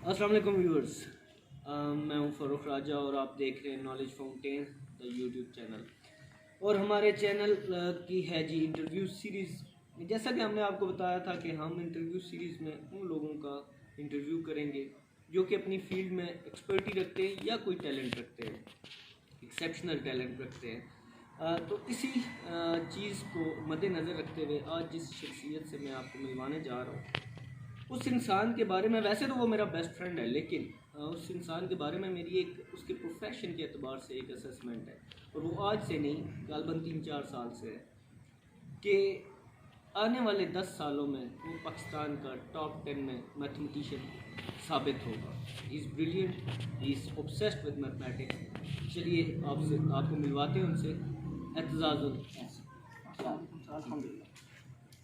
अस्सलाम वालेकुम व्यूअर्स। मैं हूं फ़ारूक राजा और आप देख रहे हैं knowledge fountain the YouTube channel. और हमारे चैनल की है जी इंटरव्यू सीरीज़। जैसा कि हमने आपको बताया था कि हम इंटरव्यू सीरीज़ में उन लोगों का इंटरव्यू करेंगे जो कि अपनी फील्ड में एक्सपर्टी रखते हैं या कोई टैलेंट रखते हैं, एक्सेप्शनल टैलेंट रखते हैं। तो इसी चीज़ को मद्देनज़र रखते हुए आज जिस शख्सियत से मैं आपको मिलवाने जा रहा हूँ, उस इंसान के बारे में, वैसे तो वो मेरा बेस्ट फ्रेंड है, लेकिन उस इंसान के बारे में मेरी एक उसके प्रोफेशन के अतबार से एक असेसमेंट है। और वो आज से नहीं, गालबन 3-4 साल से है कि आने वाले 10 सालों में वो पाकिस्तान का टॉप 10 में मैथमेटिशियन साबित होगा। He is brilliant, he is obsessed with mathematics. चलिए आपको मिलवाते हैं उनसे। एतजाज़ुल। अल्हम्दुलिल्लाह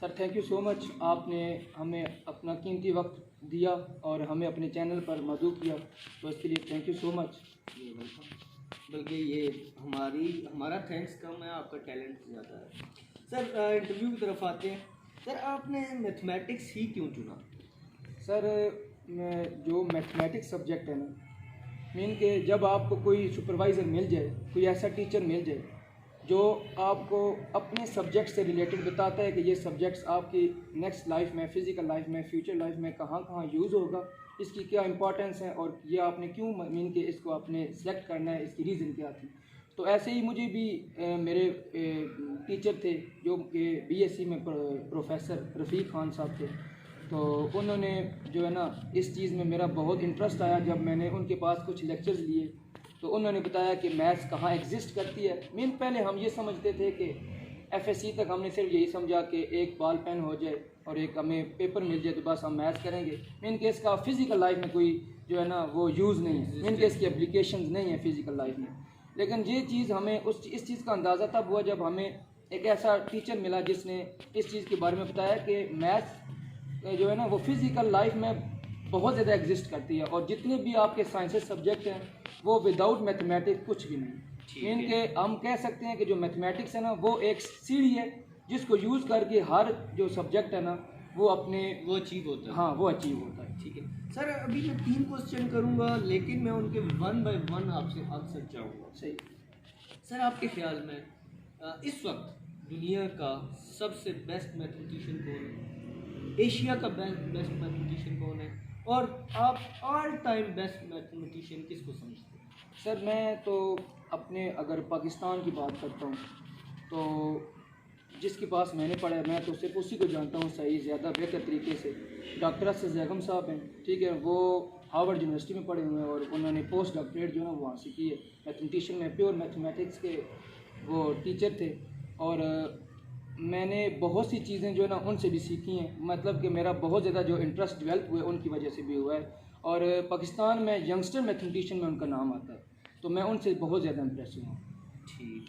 sir, thank you so much. आपने हमें अपना कीमती वक्त दिया और हमें अपने चैनल पर मदऊ किया, तो इसके लिए थैंक यू सो मच। बल्कि ये हमारा थैंक्स कम है, आपका टैलेंट ज़्यादा है। सर इंटरव्यू की तरफ आते हैं। सर आपने मैथमेटिक्स ही क्यों चुना? सर जो मैथमेटिक्स सब्जेक्ट है ना, मीन के जब आपको कोई सुपरवाइज़र मिल जाए, कोई ऐसा टीचर मिल जाए जो आपको अपने सब्जेक्ट से रिलेटेड बताता है कि ये सब्जेक्ट्स आपकी नेक्स्ट लाइफ में, फ़िज़िकल लाइफ में, फ्यूचर लाइफ में कहाँ कहाँ यूज़ होगा, इसकी क्या इंपॉर्टेंस है और ये आपने क्यों मीन के इसको आपने सेलेक्ट करना है, इसकी रीज़न क्या थी। तो ऐसे ही मुझे भी मेरे टीचर थे जो कि बीएससी में प्रोफेसर रफ़ीक खान साहब थे। तो उन्होंने जो है ना, इस चीज़ में मेरा बहुत इंटरेस्ट आया जब मैंने उनके पास कुछ लेक्चर्स लिए। तो उन्होंने बताया कि मैथ्स कहाँ एग्जिस्ट करती है। मीन पहले हम ये समझते थे कि एफएससी तक हमने सिर्फ यही समझा कि एक बॉल पेन हो जाए और एक हमें पेपर मिल जाए तो बस हम मैथ्स करेंगे। मीन के इसका फ़िज़िकल लाइफ में कोई जो है ना वो यूज़ नहीं है, मीन के इसकी एप्लीकेशंस नहीं है फ़िज़िकल लाइफ में। लेकिन ये चीज़ हमें इस चीज़ का अंदाज़ा तब हुआ जब हमें एक ऐसा टीचर मिला जिसने इस चीज़ के बारे में बताया कि मैथ्स जो है ना वो फ़िज़िकल लाइफ में बहुत ज़्यादा एग्जिस्ट करती है और जितने भी आपके साइंसेस सब्जेक्ट हैं वो विदाउट मैथमेटिक्स कुछ भी नहीं। मीन के हम कह सकते हैं कि जो मैथमेटिक्स है ना वो एक सीढ़ी है जिसको यूज़ करके हर जो सब्जेक्ट है ना वो अचीव होता है। हाँ, वो अचीव होता है। ठीक है सर, अभी मैं 3 क्वेश्चन करूंगा लेकिन मैं उनके 1 बाय 1 आपसे आंसर चाहूँगा। सही। सर आपके ख्याल में इस वक्त दुनिया का सबसे बेस्ट मैथमेटिशियन कौन है? एशिया का बेस्ट मैथमेटिशियन कौन है? और आप ऑल टाइम बेस्ट मैथमेटिशियन किसको समझते हैं? सर मैं तो अपने अगर पाकिस्तान की बात करता हूँ तो जिसके पास मैंने पढ़ा है मैं तो सिर्फ उसी को जानता हूँ सही ज़्यादा बेहतर तरीके से। डॉक्टर असद जैगम साहब हैं, ठीक है, वो हार्वर्ड यूनिवर्सिटी में पढ़े हुए हैं और उन्होंने पोस्ट डॉक्टरेट जो है ना वो हासिल की है मैथमेटिशियन में, प्योर मैथमेटिक्स के वो टीचर थे। और मैंने बहुत सी चीज़ें जो है ना उनसे भी सीखी हैं, मतलब कि मेरा बहुत ज़्यादा जो इंटरेस्ट डेवलप हुआ है उनकी वजह से भी हुआ है। और पाकिस्तान में यंगस्टर मैथमेटिशियन में उनका नाम आता है, तो मैं उनसे बहुत ज़्यादा इम्प्रेस हुआ हूँ।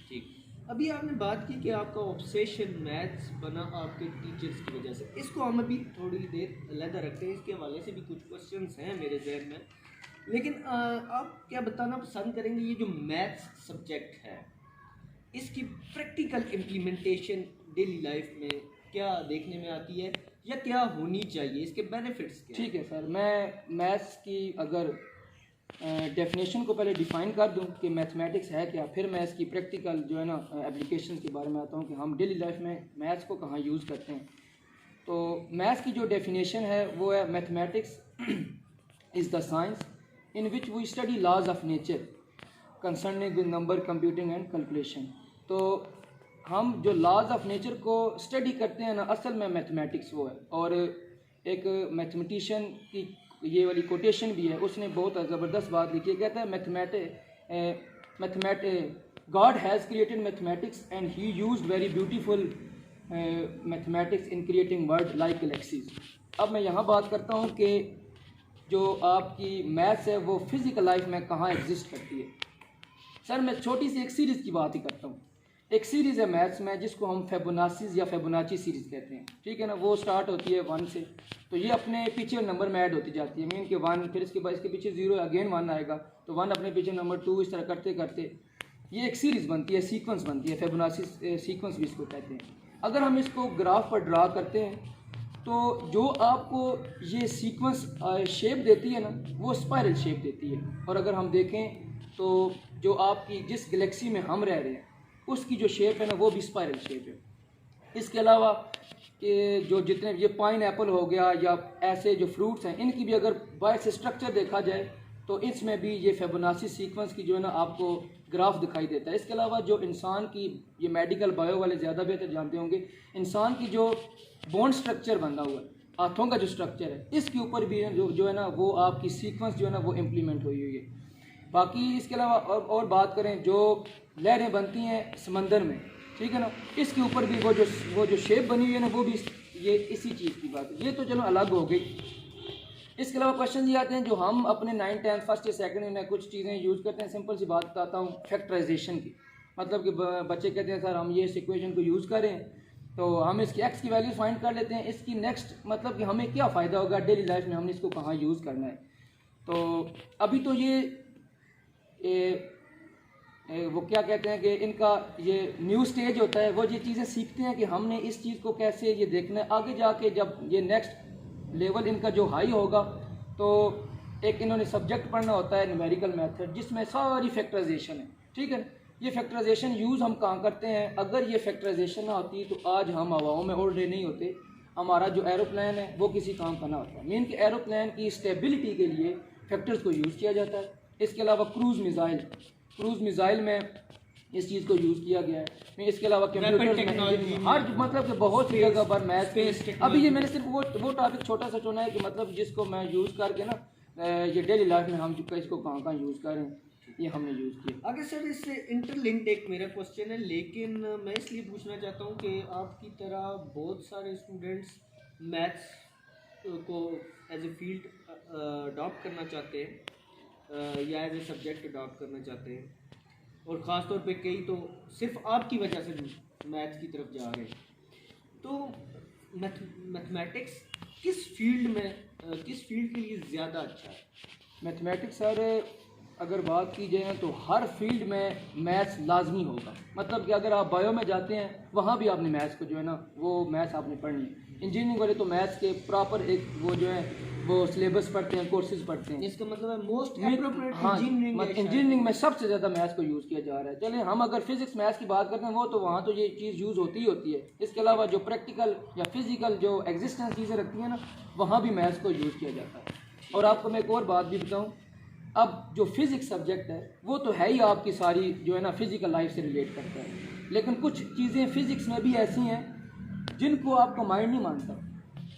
ठीक। अभी आपने बात की कि आपका ऑब्सेशन मैथ्स बना आपके टीचर्स की वजह से। इसको हम अभी थोड़ी देर अलहदा रखते हैं, इसके हवाले से भी कुछ क्वेश्चंस हैं मेरे जहन में। लेकिन आप क्या बताना पसंद करेंगे, ये जो मैथ्स सब्जेक्ट है इसकी प्रैक्टिकल इम्प्लीमेंटेशन डेली लाइफ में क्या देखने में आती है या क्या होनी चाहिए, इसके बेनिफिट्स क्या? ठीक है सर, मैं मैथ्स की अगर डेफिनेशन को पहले डिफ़ाइन कर दूं कि मैथमेटिक्स है क्या, फिर मैं इसकी प्रैक्टिकल जो है ना एप्लीकेशंस के बारे में आता हूं कि हम डेली लाइफ में मैथ्स को कहाँ यूज़ करते हैं। तो मैथ्स की जो डेफिनेशन है वो है mathematics is the science in which we study laws of nature concerning with number, computing and calculation. तो हम जो लॉज ऑफ नेचर को स्टडी करते हैं ना, असल में मैथमेटिक्स वो है। और एक मैथमेटिशियन की ये वाली कोटेशन भी है, उसने बहुत ज़बरदस्त बात लिखी है, कहता है God has created mathematics and he used very beautiful mathematics in creating word like galaxies. अब मैं यहाँ बात करता हूँ कि जो आपकी मैथ्स है वो फिज़िकल लाइफ में कहाँ एग्जिस्ट करती है। सर मैं छोटी सी एक सीरीज़ की बात ही करता हूँ। एक सीरीज़ है मैथ्स में जिसको हम फेबोनाचीज़ या फेबोनाची सीरीज़ कहते हैं, ठीक है ना। वो स्टार्ट होती है 1 से, तो ये अपने पीछे नंबर में ऐड होती जाती है। मीन के 1, फिर इसके बाद इसके पीछे 0, अगेन 1 आएगा, तो 1 अपने पीछे नंबर 2, इस तरह करते करते ये एक सीरीज़ बनती है, सीक्वेंस बनती है। फेबोनाची सीक्वेंस भी इसको कहते हैं। अगर हम इसको ग्राफ पर ड्रा करते हैं तो जो आपको ये सीक्वेंस शेप देती है ना, वो स्पाइरल शेप देती है। और अगर हम देखें तो जो आपकी जिस गैलेक्सी में हम रह रहे हैं उसकी जो शेप है ना, वो भी स्पाइरल शेप है। इसके अलावा कि जो जितने ये पाइन एप्पल हो गया या ऐसे जो फ्रूट्स हैं, इनकी भी अगर बाय स्ट्रक्चर देखा जाए तो इसमें भी ये फिबोनाची सीक्वेंस की जो है ना आपको ग्राफ दिखाई देता है। इसके अलावा जो इंसान की, ये मेडिकल बायो वाले ज़्यादा बेहतर जानते होंगे, इंसान की जो बोन स्ट्रक्चर बना हुआ है, हाथों का जो स्ट्रक्चर है, इसके ऊपर भी जो है ना वो आपकी सीक्वेंस जो है ना वो इम्प्लीमेंट हुई हुई है। बाकी इसके अलावा और बात करें जो लहरें बनती हैं समंदर में, ठीक है ना, इसके ऊपर भी वो जो शेप बनी हुई है ना, वो भी ये इसी चीज़ की बात है। ये तो चलो अलग हो गई। इसके अलावा क्वेश्चन ये आते हैं जो हम अपने 9th 10th फर्स्ट या सेकंड में कुछ चीज़ें यूज़ करते हैं। सिंपल सी बात बताता हूँ, फैक्टराइजेशन की। मतलब कि बच्चे कहते हैं सर हम ये इस इक्वेशन को यूज़ करें तो हम इसकी एक्स की वैल्यू फाइंड कर लेते हैं, इसकी नेक्स्ट मतलब कि हमें क्या फ़ायदा होगा डेली लाइफ में, हमने इसको कहाँ यूज़ करना है। तो अभी तो वो क्या कहते हैं कि इनका ये न्यू स्टेज होता है, वो ये चीज़ें सीखते हैं कि हमने इस चीज़ को कैसे ये देखना है। आगे जाके जब ये नेक्स्ट लेवल इनका जो हाई होगा तो एक इन्होंने सब्जेक्ट पढ़ना होता है न्यूमेरिकल मेथड, जिसमें सारी फैक्टराइजेशन है, ठीक है। ये फैक्टराइजेशन यूज़ हम कहाँ करते हैं, अगर ये फैक्टराइजेशन ना होती तो आज हम हवाओं में उड़ रहे नहीं होते, हमारा जो एरोप्लेन है वो किसी काम का ना होता। मीन कि एरोप्लेन की स्टेबिलिटी के लिए फैक्टर्स को यूज़ किया जाता है। इसके अलावा क्रूज़ मिज़ाइल में इस चीज़ को यूज़ किया गया है। इसके अलावा कंप्यूटर्स में हर मतलब कि बहुत सी जगह पर मैथ। अभी ये मैंने सिर्फ वो टॉपिक छोटा सा चुना है कि मतलब जिसको मैं यूज़ करके ना ये डेली लाइफ में हम इसको कहाँ यूज़ करें, ये हमने यूज़ किया। आगे सर इससे इंटरलिंक्ड एक मेरा क्वेश्चन है, लेकिन मैं इसलिए पूछना चाहता हूँ कि आपकी तरह बहुत सारे स्टूडेंट्स मैथ्स को एज ए फील्ड अडॉप्ट करना चाहते हैं या एज ए सब्जेक्ट अडॉप्ट करना चाहते हैं, और ख़ास तौर पे कई तो सिर्फ आपकी वजह से मैथ्स की तरफ जा रहे हैं। तो मैथमेटिक्स किस फील्ड के लिए ज़्यादा अच्छा है? मैथमेटिक्स सर अगर बात की जाए तो हर फील्ड में मैथ्स लाजमी होगा। मतलब कि अगर आप बायो में जाते हैं वहाँ भी आपने मैथ्स को जो है ना वो मैथ्स आपने पढ़नी है। इंजीनियरिंग वाले तो मैथ्स के प्रॉपर एक वो जो है वो सिलेबस पढ़ते हैं, कोर्सेज पढ़ते हैं। इसका मतलब है मोस्ट एप्रोप्रिएट इंजीनियरिंग में सबसे ज़्यादा मैथ्स को यूज़ किया जा रहा है। चलिए हम अगर फिजिक्स मैथ्स की बात करते हैं वो तो वहाँ तो ये चीज़ यूज़ होती ही होती है। इसके अलावा जो प्रैक्टिकल या फिजिकल जो एग्जिस्टेंस चीज़ें रखती हैं ना, वहाँ भी मैथ्स को यूज़ किया जाता है। और आपको मैं एक और बात भी बताऊँ, अब जो फिज़िक्स सब्जेक्ट है वो तो है ही आपकी सारी जो है ना फिज़िकल लाइफ से रिलेट करता है, लेकिन कुछ चीज़ें फ़िज़िक्स में भी ऐसी हैं जिनको आपका माइंड नहीं मानता।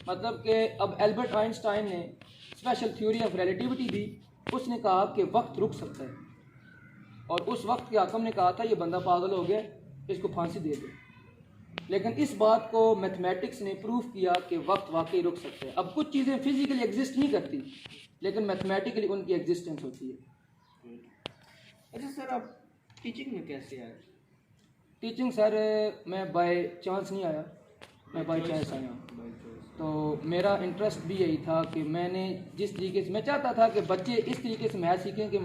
मतलब कि अब एल्बर्ट आइंस्टाइन ने स्पेशल थ्योरी ऑफ रिलेटिविटी दी, उसने कहा कि वक्त रुक सकता है, और उस वक्त के हाकम ने कहा था ये बंदा पागल हो गया, इसको फांसी दे दो। लेकिन इस बात को मैथमेटिक्स ने प्रूफ किया कि वक्त वाकई रुक सकता है। अब कुछ चीज़ें फिजिकली एग्जिस्ट नहीं करती, लेकिन मैथमेटिकली उनकी एग्जिस्टेंस होती है। अच्छा सर, आप टीचिंग में कैसे आए? टीचिंग सर मैं बाय चांस नहीं आया, मैं बाय चॉइस आया। तो मेरा इंटरेस्ट भी यही था कि मैंने जिस तरीके से मैं चाहता था कि बच्चे इस तरीके से मैथ सीखें कि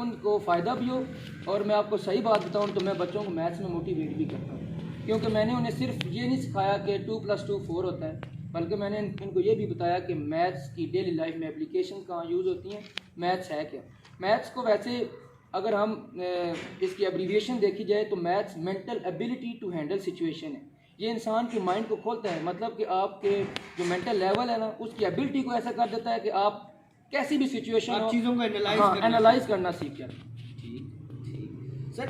उनको फ़ायदा भी हो। और मैं आपको सही बात बताऊं तो मैं बच्चों को मैथ्स में मोटिवेट भी करता हूं, क्योंकि मैंने उन्हें सिर्फ ये नहीं सिखाया कि 2 + 2 4 होता है, बल्कि मैंने इनको ये भी बताया कि मैथ्स की डेली लाइफ में एप्लीकेशन कहाँ यूज़ होती हैं, मैथ्स है क्या। मैथ्स को वैसे अगर हम इसकी एब्रीविएशन देखी जाए तो maths mental ability to handle situation है। ये इंसान के माइंड को खोलता है, मतलब कि आपके जो मेंटल लेवल है ना उसकी एबिलिटी को ऐसा कर देता है कि आप कैसी भी सिचुएशन आप चीज़ों को एनालाइज करना सीख जाते हैं। ठीक सर,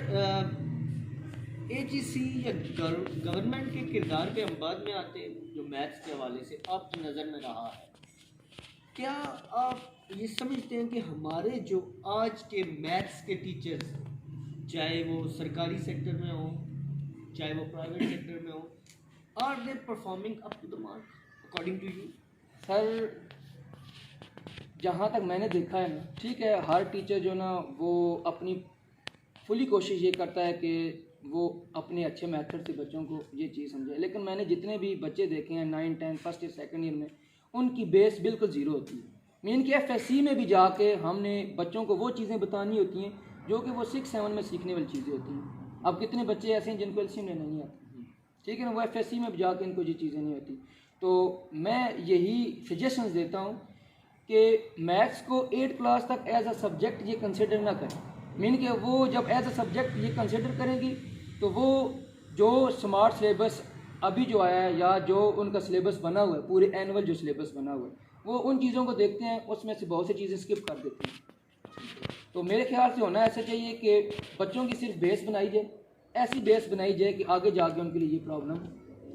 AGC या गवर्नमेंट के किरदार पे हम बाद में आते हैं, जो मैथ्स के हवाले से आपकी नज़र में रहा है, क्या आप ये समझते हैं कि हमारे जो आज के मैथ्स के टीचर्स, चाहे वो सरकारी सेक्टर में हो चाहे वो प्राइवेट सेक्टर में हो, are they performing up to the mark according to you? Sir जहाँ तक मैंने देखा है ना, ठीक है, हर टीचर जो ना वो अपनी फुली कोशिश ये करता है कि वो अपने अच्छे मेथड से बच्चों को ये चीज़ समझाए, लेकिन मैंने जितने भी बच्चे देखे हैं 9, 10 फर्स्ट या सेकंड ईयर में, उनकी बेस बिल्कुल ज़ीरो होती है। मीन कि FSC में भी जाके हमने बच्चों को वो चीज़ें बतानी होती हैं जो कि वो 6, 7 में सीखने वाली चीज़ें होती हैं। अब कितने बच्चे ऐसे हैं जिनको LCM लेना नहीं आता, ठीक है ना, वो FSC में भी जाके इनको ये चीज़ें नहीं होती। तो मैं यही सजेशंस देता हूँ कि मैथ्स को 8 क्लास तक एज अ सब्जेक्ट ये कंसिडर ना करें। मीन कि वो जब एज अ सब्जेक्ट ये कंसिडर करेंगी तो वो जो स्मार्ट सिलेबस अभी जो आया है या जो उनका सिलेबस बना हुआ है, पूरे एनुअल जो सिलेबस बना हुआ है, वो उन चीज़ों को देखते हैं, उसमें से बहुत सी चीज़ें स्किप कर देते हैं। तो मेरे ख्याल से होना ऐसा चाहिए कि बच्चों की सिर्फ बेस बनाई जाए, ऐसी बेस बनाई जाए कि आगे जाके उनके लिए ये प्रॉब्लम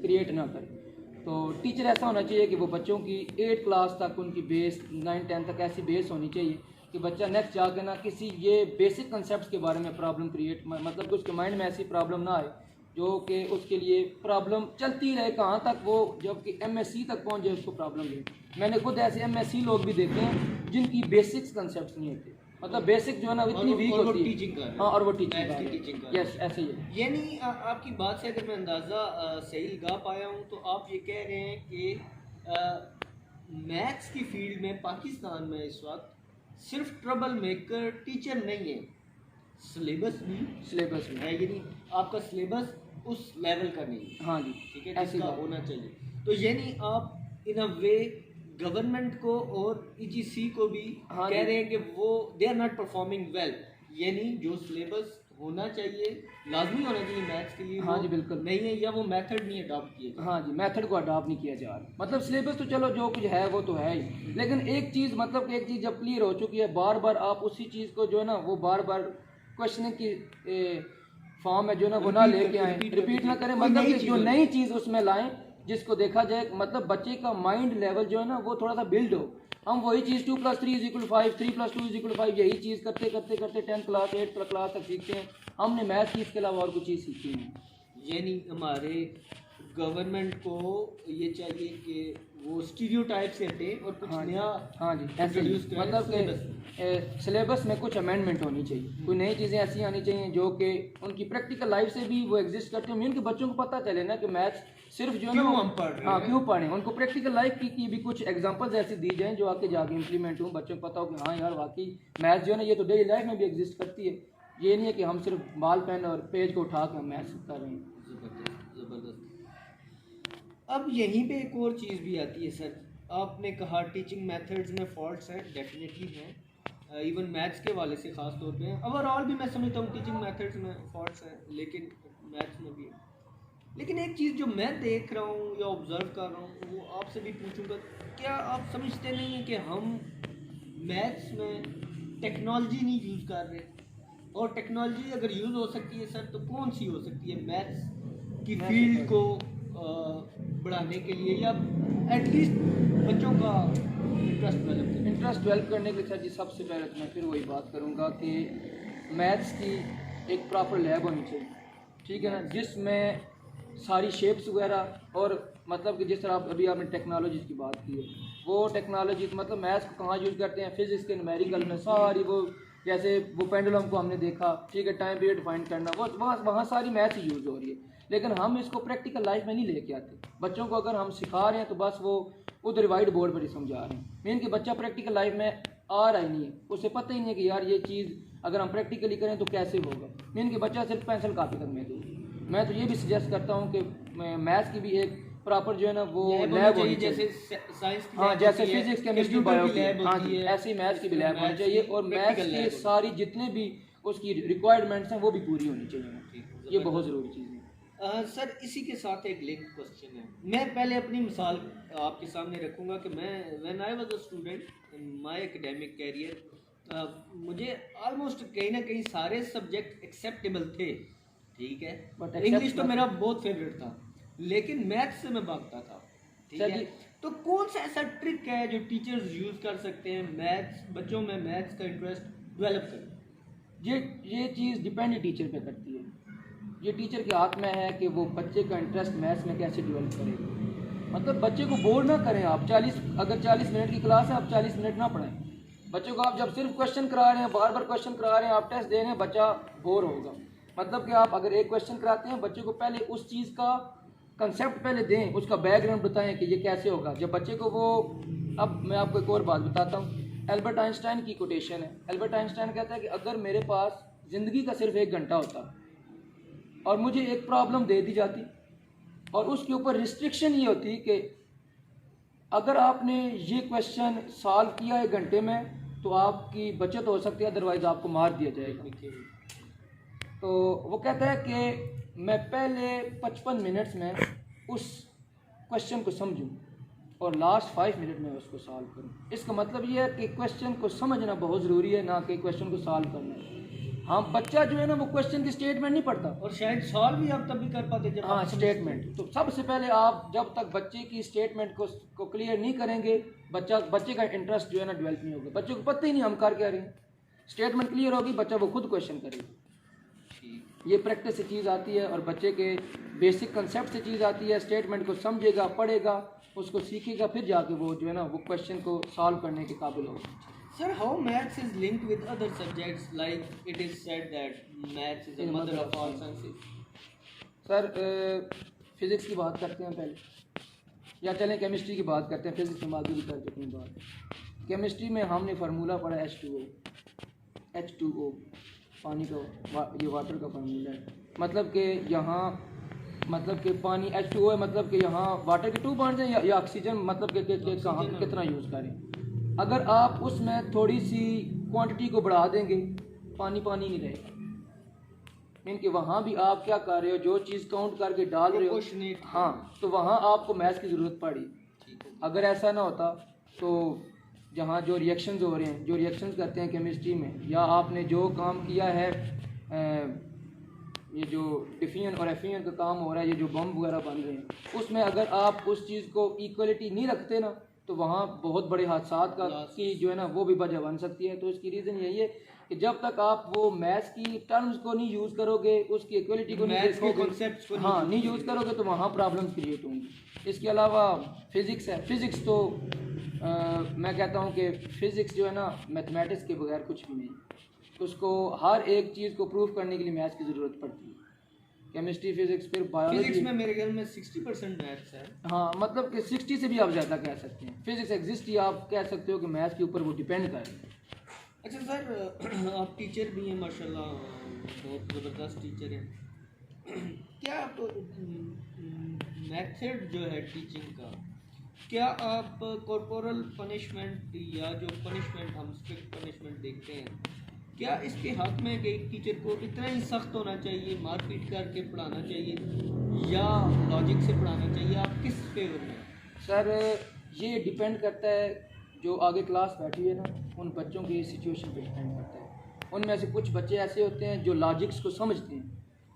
क्रिएट ना करे। तो टीचर ऐसा होना चाहिए कि वो बच्चों की 8 क्लास तक उनकी बेस, 9-10 तक ऐसी बेस होनी चाहिए कि बच्चा नेक्स्ट जाके ना किसी ये बेसिक कंसेप्ट के बारे में प्रॉब्लम क्रिएट, मतलब कि उसके माइंड में ऐसी प्रॉब्लम ना आए जो कि उसके लिए प्रॉब्लम चलती रहे, कहाँ तक वो जबकि MSc तक पहुँच जाए उसको प्रॉब्लम नहीं। मैंने खुद ऐसे MSc लोग भी देखे हैं जिनकी बेसिक्स कंसेप्ट नहीं होते, मतलब बेसिक जो है ना इतनी वीक होती है। हाँ, और वो टीचिंग कर रहे हैं। यस, ऐसे ही है। यानी आपकी बात से अगर मैं अंदाज़ा सही लगा पाया हूँ तो आप ये कह रहे हैं कि मैथ्स की फील्ड में पाकिस्तान में इस वक्त सिर्फ ट्रबल मेकर टीचर नहीं है, सिलेबस भी है, यानी आपका सिलेबस उस लेवल का नहीं है। हाँ जी, ठीक है, ऐसा होना चाहिए। तो यानी आप इन अ वे गवर्नमेंट को और EGC को भी कह रहे हैं कि वो they are not performing well, यानी जो सिलेबस होना चाहिए, लाजमी होना चाहिए मैथ्स के लिए, हाँ जी बिल्कुल नहीं है, या वो मेथड नहीं अडॉप्ट किए। हाँ जी, मेथड को अडॉप्ट नहीं किया जा रहा। मतलब सिलेबस तो चलो जो कुछ है वो तो है ही, लेकिन एक चीज़, मतलब कि एक चीज़ जब क्लियर हो चुकी है, बार बार आप उसी चीज़ को जो है ना वो बार बार क्वेश्चनिंग की फॉर्म है जो ना वो ना लेके आए, रिपीट ना करें, मतलब कि जो नई चीज़ उसमें लाएं जिसको देखा जाए, मतलब बच्चे का माइंड लेवल जो है ना वो थोड़ा सा बिल्ड हो। हम वही चीज़ 2+3 = 5, 3+2 = 5, यही चीज़ करते करते करते 10 क्लास 8 क्लास तक सीखते हैं। हमने मैथ की इसके अलावा और कुछ चीज़ सीखी नहीं। यानी हमारे गवर्नमेंट को ये चाहिए कि वो स्टीरियोटाइप से हटे और कुछ नया हाँ जी ऐसे ही, मतलब कि सिलेबस में कुछ अमेंडमेंट होनी चाहिए, कोई नई चीज़ें ऐसी आनी चाहिए जो कि उनकी प्रैक्टिकल लाइफ से भी वो एग्जिस्ट करते हैं। उनके बच्चों को पता चले ना कि मैथ्स सिर्फ जो है ना हम पढ़ रहे हैं, क्यों पढ़ें, उनको प्रैक्टिकल लाइफ की भी कुछ एग्जांपल्स ऐसी दी जाएं जो आके जाके इम्प्लीमेंट हो, बच्चों को पता हो कि हाँ यार वाकई मैथ्स जो है ना ये तो डेली लाइफ में भी एग्जिस्ट करती है, ये नहीं है कि हम सिर्फ बॉल पेन और पेज को उठा के हम मैथ्स कर रहे हैं। ज़बरदस्त। अब यहीं पे एक और चीज़ भी आती है सर, आपने कहा टीचिंग मेथड्स में फॉल्ट्स हैं, डेफिनेटली हैं, इवन मैथ्स के वाले से ख़ास तौर पे हैं। ओवरऑल भी मैं समझता हूँ टीचिंग मेथड्स में फॉल्ट्स हैं, लेकिन मैथ्स में भी है। लेकिन एक चीज़ जो मैं देख रहा हूँ या ऑब्ज़र्व कर रहा हूँ वो आपसे भी पूछूंगा, क्या आप समझते नहीं हैं कि हम मैथ्स में टेक्नोलॉजी नहीं यूज़ कर रहे? और टेक्नोलॉजी अगर यूज़ हो सकती है सर तो कौन सी हो सकती है मैथ्स की फील्ड को बढ़ाने के लिए, या एटलीस्ट बच्चों का इंटरेस्ट डेवलप करने के लिए? सर जी सबसे पहले तो मैं फिर वही बात करूँगा कि मैथ्स की एक प्रॉपर लैब होनी चाहिए, ठीक है ना, जिसमें सारी शेप्स वगैरह, और मतलब कि जिस तरह अभी आपने टेक्नोलॉजी की बात की है, वो टेक्नोलॉजी मतलब मैथ्स को कहाँ यूज़ करते हैं, फिजिक्स के न्यूमेरिकल में सारी वो, जैसे वो पेंडुलम को हमने देखा, ठीक है, टाइम पीरियड फाइंड करना, वो वहाँ सारी मैथ्स ही यूज़ हो रही है, लेकिन हम इसको प्रैक्टिकल लाइफ में नहीं लेके आते। बच्चों को अगर हम सिखा रहे हैं तो बस वो उधर वाइट बोर्ड पर ही समझा रहे हैं, मीन कि बच्चा प्रैक्टिकल लाइफ में आ रहा ही नहीं है, उसे पता ही नहीं है कि यार ये चीज़ अगर हम प्रैक्टिकली करें तो कैसे होगा, मीन कि बच्चा सिर्फ पेंसिल कापी तक में दूँ। मैं तो ये भी सजेस्ट करता हूँ कि मैथ्स की भी एक प्रॉपर जो है ना वो लैब होनी चाहिए, जैसे साइंस की, हाँ जैसे फिजिक्स केमिस्ट्री बायो की, हाँ जी है, ऐसी मैथ्स की भी लैब होनी चाहिए, और मैथ्स की सारी जितने भी उसकी रिक्वायरमेंट्स हैं वो भी पूरी होनी चाहिए, ये बहुत ज़रूरी चीज़ है। सर इसी के साथ एक लिंक क्वेश्चन है, मैं पहले अपनी मिसाल आपके सामने रखूँगा कि मैं when I was a student in my academic career, मुझे ऑलमोस्ट कहीं ना कहीं सारे सब्जेक्ट एक्सेप्टेबल थे, ठीक है, इंग्लिश तो मेरा बहुत फेवरेट था, लेकिन मैथ्स से मैं भागता था, ठीक है। तो कौन सा ऐसा ट्रिक है जो टीचर्स यूज़ कर सकते हैं मैथ्स, बच्चों में मैथ्स का इंटरेस्ट डेवलप करें? ये चीज़ डिपेंड टीचर पे करती है, ये टीचर के हाथ में है कि वो बच्चे का इंटरेस्ट मैथ्स में कैसे डेवलप करेगा। मतलब बच्चे को बोर ना करें आप, अगर 40 मिनट की क्लास है आप 40 मिनट ना पढ़ाएं बच्चों को। आप जब सिर्फ क्वेश्चन करा रहे हैं, बार बार क्वेश्चन करा रहे हैं, आप टेस्ट दे रहे हैं, बच्चा बोर होगा। मतलब कि आप अगर एक क्वेश्चन कराते हैं, बच्चे को पहले उस चीज़ का कंसेप्ट पहले दें, उसका बैकग्राउंड बताएं कि ये कैसे होगा। जब बच्चे को वो, अब मैं आपको एक और बात बताता हूँ, एल्बर्ट आइंस्टाइन की कोटेशन है। एल्बर्ट आइंस्टाइन कहता है कि अगर मेरे पास ज़िंदगी का सिर्फ 1 घंटा होता और मुझे एक प्रॉब्लम दे दी जाती और उसके ऊपर रिस्ट्रिक्शन ये होती कि अगर आपने ये क्वेश्चन सॉल्व किया 1 घंटे में तो आपकी बचत हो सकती है, अदरवाइज़ आपको मार दिया जाएगा। तो वो कहता है कि मैं पहले 55 मिनट्स में उस क्वेश्चन को समझूं और लास्ट 5 मिनट में उसको सॉल्व करूं। इसका मतलब ये है कि क्वेश्चन को समझना बहुत ज़रूरी है, ना कि क्वेश्चन को सॉल्व करना है। हाँ, बच्चा जो है ना वो क्वेश्चन की स्टेटमेंट नहीं पढ़ता, और शायद सॉल्व भी आप तभी कर पाते जब हाँ आप स्टेटमेंट। तो सबसे पहले आप जब तक बच्चे की स्टेटमेंट को क्लियर नहीं करेंगे, बच्चे का इंटरेस्ट जो है ना डेवलप नहीं होगा। बच्चे को पता ही नहीं हम कर क्या रहे हैं। स्टेटमेंट क्लियर होगी, बच्चा वो खुद क्वेश्चन करेगा। ये प्रैक्टिस से चीज़ आती है और बच्चे के बेसिक कंसेप्ट से चीज़ आती है। स्टेटमेंट को समझेगा, पढ़ेगा, उसको सीखेगा, फिर जाके वो जो है ना वो क्वेश्चन को सॉल्व करने के काबिल होगा। Sir, how maths is linked with other subjects, like it is said that maths is the mother of all sciences? Sir physics की बात करते हैं पहले, या चलें केमिस्ट्री की बात करते हैं। फिज़िक्स में मालूम कर चुके हैं बात। केमिस्ट्री में हमने फार्मूला पढ़ा H2O, पानी का, ये वाटर का फार्मूला है। मतलब कि यहाँ मतलब कि पानी H2O है, मतलब कि यहाँ वाटर के 2 पॉइंट्स हैं, या ऑक्सीजन, मतलब कि कहाँ कितना यूज़ करें। अगर आप उसमें थोड़ी सी क्वांटिटी को बढ़ा देंगे, पानी नहीं रहेगा। मीन कि वहाँ भी आप क्या कर रहे हो, जो चीज़ काउंट करके डाल रहे हो, हाँ, तो वहाँ आपको मैथ्स की ज़रूरत पड़ी। अगर ऐसा ना होता तो जहाँ जो रिएक्शंस हो रहे हैं, जो रिएक्शंस करते हैं केमिस्ट्री में, या आपने जो काम किया है, ये जो डिफियन और एफियन का काम हो रहा है, ये जो बम वगैरह बन रहे हैं, उसमें अगर आप उस चीज़ को इक्वलिटी नहीं रखते ना, तो वहाँ बहुत बड़े हादसात की जो है ना वो भी वजह बन सकती है। तो इसकी रीज़न यही है कि जब तक आप वो मैथ्स की टर्म्स को नहीं यूज़ करोगे, उसकी इक्वलिटी को नहीं देखोगे, हाँ नहीं यूज़ करोगे, तो वहाँ प्रॉब्लम्स क्रिएट होंगी। इसके अलावा फ़िज़िक्स है। फ़िज़िक्स तो मैं कहता हूँ कि फ़िज़िक्स जो है ना मैथमेटिक्स के बगैर कुछ भी नहीं। तो उसको हर एक चीज़ को प्रूव करने के लिए मैथ्स की ज़रूरत पड़ती है। केमिस्ट्री, फिजिक्स, फिर बायोलॉजी। फिजिक्स में मेरे ख्याल में 60% मैथ्स है। हाँ, मतलब कि 60 से भी आप ज़्यादा कह सकते हैं। फिजिक्स एग्जिस्ट ही आप कह सकते हो कि मैथ्स के ऊपर वो डिपेंड कर रहे हैं। अच्छा सर, आप टीचर भी हैं माशाल्लाह, बहुत ज़बरदस्त टीचर हैं। क्या आप मेथड जो है टीचिंग का, क्या आप कॉर्पोरल पनिशमेंट या जो पनिशमेंट हम स्ट्रिक्ट पनिशमेंट देखते हैं, क्या इसके हक में कि एक टीचर को इतना ही सख्त होना चाहिए, मारपीट करके पढ़ाना चाहिए, या लॉजिक से पढ़ाना चाहिए? आप किस फेवर में? सर ये डिपेंड करता है, जो आगे क्लास बैठी है ना, उन बच्चों की सिचुएशन पे डिपेंड करता है। उनमें से कुछ बच्चे ऐसे होते हैं जो लॉजिक्स को समझते हैं,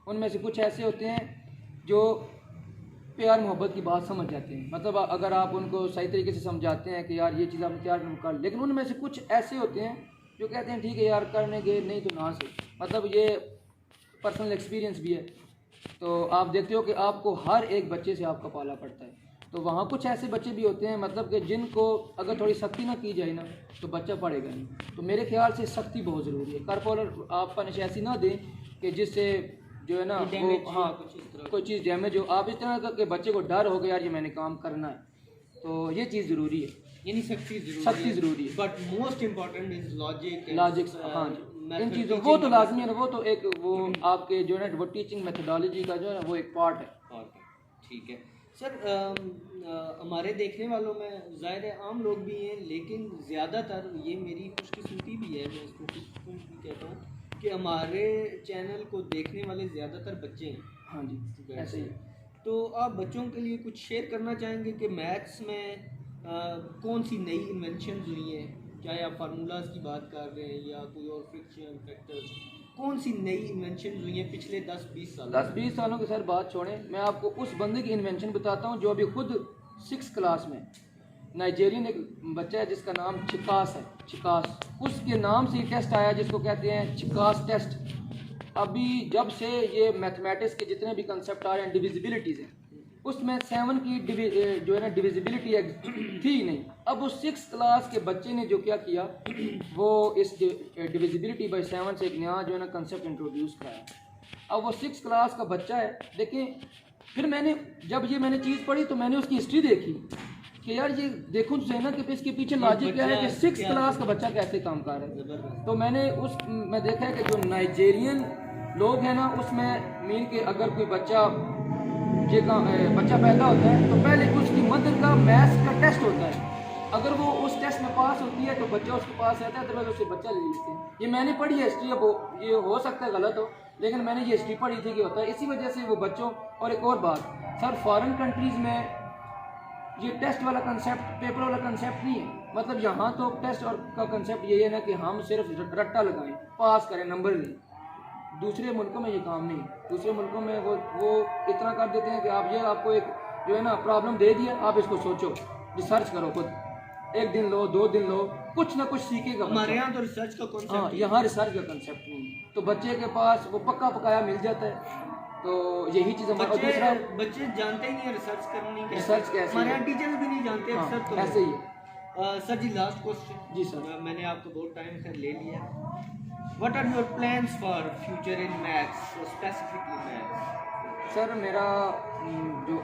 उनमें से कुछ ऐसे होते हैं जो प्यार मोहब्बत की बात समझ जाते हैं। मतलब अगर आप उनको सही तरीके से समझाते हैं कि यार ये चीज़ आपने तैयार कर, लेकिन उनमें से कुछ ऐसे होते हैं जो कहते हैं ठीक है यार करने के, नहीं तो ना से। मतलब ये पर्सनल एक्सपीरियंस भी है। तो आप देखते हो कि आपको हर एक बच्चे से आपका पाला पड़ता है। तो वहाँ कुछ ऐसे बच्चे भी होते हैं, मतलब कि जिनको अगर थोड़ी सख्ती ना की जाए ना तो बच्चा पढ़ेगा नहीं। तो मेरे ख्याल से सख्ती बहुत ज़रूरी है। कॉर्पोरल आप पनिश ऐसी ना दें कि जिससे जो है ना वो, हाँ, कोई चीज़ डैमेज हो। आप इस तरह के बच्चे को डर हो गया यार ये मैंने काम करना है, तो ये चीज़ ज़रूरी है, यानी सख्ती ज़रूरी है। But most important is logic. हाँ, इन चीज़ों वो तो लाजमी है ना, वो तो एक वो आपके जो है ना वो टीचिंग मेथोडोलॉजी का जो है वो एक पार्ट है। ठीक है सर, हमारे देखने वालों में ज़ाहिर है आम लोग भी हैं, लेकिन ज़्यादातर, ये मेरी खुशकिस्मती भी है, मैं इसको खुशकिस्मती भी कहता हूँ कि हमारे चैनल को देखने वाले ज़्यादातर बच्चे हैं। हाँ जी, ऐसे ही। तो आप बच्चों के लिए कुछ शेयर करना चाहेंगे कि मैथ्स में कौन सी नई इन्वेंशन हुई हैं, चाहे आप फार्मूलाज की बात कर रहे हैं या कोई और फ्रिक्शन फैक्टर्स, कौन सी नई इन्वेंशन हुई हैं पिछले 10-20 सालों की सर बात छोड़ें, मैं आपको उस बंदे की इन्वेंशन बताता हूँ जो अभी खुद 6th क्लास में, नाइजेरियन एक बच्चा है जिसका नाम चिकास है, चिकास, उसके नाम से टेस्ट आया जिसको कहते हैं चिकास टेस्ट। अभी जब से ये मैथमेटिक्स के जितने भी कंसेप्ट आ रहे हैं, डिविजिबिलिटीज़ हैं, उसमें 7 की जो है ना डिविजिबिलिटी थी ही नहीं। अब उस 6th क्लास के बच्चे ने जो क्या किया, वो इस डिविजिबिलिटी बाई 7 से एक नया जो है ना कंसेप्ट इंट्रोड्यूस कराया। अब वो 6th क्लास का बच्चा है। देखें, फिर जब मैंने चीज़ पढ़ी तो मैंने उसकी हिस्ट्री देखी कि यार ये देखूँ तो ना कि इसके पीछे लॉजिक क्या है कि 6th क्लास का बच्चा कैसे काम कर रहा है। तो मैं देखा है कि जो नाइजेरियन लोग हैं ना, उसमें मीन के अगर कोई बच्चा ये बच्चा पैदा होता है तो पहले उसकी मदर का मैथ्स का टेस्ट होता है। अगर वो उस टेस्ट में पास होती है तो बच्चा उसके पास रहता है, अदरवाइज उससे बच्चा ले लेते हैं। ये मैंने पढ़ी है हिस्ट्री, अब ये हो सकता है गलत हो, लेकिन मैंने ये हिस्ट्री पढ़ी थी कि होता है इसी वजह से वो बच्चों। और एक और बात सर, फॉरेन कंट्रीज़ में ये टेस्ट वाला कंसेप्ट, पेपर वाला कंसेप्ट नहीं है। मतलब यहाँ तो टेस्ट और का कंसेप्ट ये है ना कि हम सिर्फ रट्टा लगाएं, पास करें, नंबर लें। दूसरे मुल्कों में ये काम नहीं है। दूसरे मुल्कों में वो इतना कर देते हैं कि आप ये आपको एक जो है ना प्रॉब्लम दे दिया, आप इसको सोचो, रिसर्च करो खुद, 1 दिन लो 2 दिन लो, कुछ ना कुछ सीखेगा। हमारे यहाँ तो रिसर्च का कॉन्सेप्ट, हाँ, यहाँ रिसर्च का कंसेप्ट नहीं है, तो बच्चे के पास वो पक्का पकाया मिल जाता है। तो यही चीज़ हमारा। और दूसरा, बच्चे जानते ही नहीं है रिसर्च करनी कैसे, रिसर्च कैसे, हमारे यहाँ टीचर्स भी नहीं जानते। हाँ, अक्सर तो ऐसे ही है। Sir ji last question. जी सर। मैंने आपको बहुत टाइम से ले लिया। What are your plans for future in maths, specifically maths? Sir मेरा जो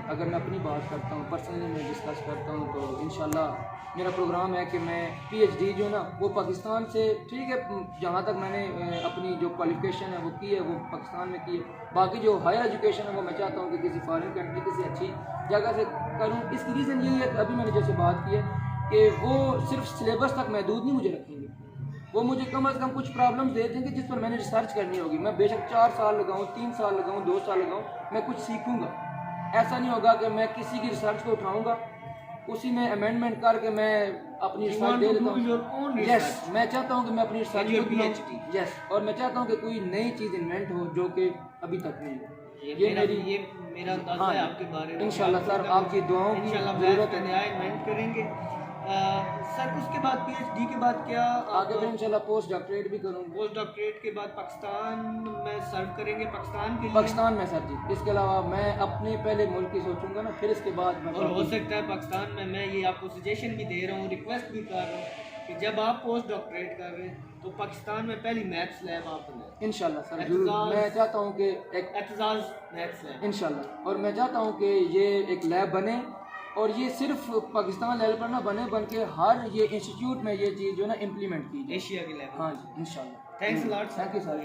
अगर मैं अपनी बात करता हूँ, पर्सनली मैं डिस्कस करता हूँ, तो इंशाल्लाह मेरा प्रोग्राम है कि मैं PhD जो ना वो पाकिस्तान से, ठीक है, जहाँ तक मैंने अपनी जो क्वालिफिकेशन है वो की है वो पाकिस्तान में की है। बाकी जो हायर एजुकेशन है वो मैं चाहता हूँ कि किसी फॉरेन कंट्री, किसी अच्छी जगह से करूँ। इसकी रीज़न यही है कि अभी मैंने जैसे बात की है कि वो सिर्फ सिलेबस तक महदूद नहीं मुझे रखेंगे, वो मुझे कम अज़ कम कुछ प्रॉब्लम्स दे देंगे जिस पर मैंने रिसर्च करनी होगी। मैं बेशक 4 साल लगाऊँ, 3 साल लगाऊँ, 2 साल लगाऊँ, मैं कुछ सीखूंगा। ऐसा नहीं होगा कि मैं किसी की रिसर्च को उठाऊंगा, उसी में अमेंडमेंट करके मैं अपनी रिसर्च दे देता हूँ। यस, मैं चाहता हूँ कि मैं अपनी रिसर्च, यस, और मैं चाहता हूँ कि कोई नई चीज़ इन्वेंट हो जो कि अभी तक नहीं है। ये मेरा अंदाज़ा है आपके बारे में। इंशाल्लाह सर, आपकी दुआओं की ज़रूरत है। नया इन्वेंट करेंगे सर। उसके बाद PhD के बाद क्या आगे फिर इंशाल्लाह पोस्ट डॉक्टरेट भी करूँगा। पोस्ट डॉक्टरेट के बाद पाकिस्तान में सर्व करेंगे, पाकिस्तान के लिए? पाकिस्तान में सर जी। इसके अलावा मैं अपने पहले मुल्क की सोचूंगा ना, फिर इसके बाद मैं, और हो सकता है पाकिस्तान में, मैं ये आपको सजेशन भी दे रहा हूँ, रिक्वेस्ट भी कर रहा हूँ कि जब आप पोस्ट डॉक्टरेट कर रहे हैं तो पाकिस्तान में पहली मैथ्स लैब आप बनाएं। इंशाल्लाह सर जरूर। मैं चाहता हूँ कि एक एतजाज़ मैथ्स लैब, इंशाल्लाह, और मैं चाहता हूँ कि ये एक लैब बने, और ये सिर्फ पाकिस्तान लेवल पर ना बने, बन के हर ये इंस्टीट्यूट में ये चीज़ जो है ना इम्प्लीमेंट की जाए, एशिया की लैब। हाँ जी इंशाल्लाह। Thanks a lot, thank you sir.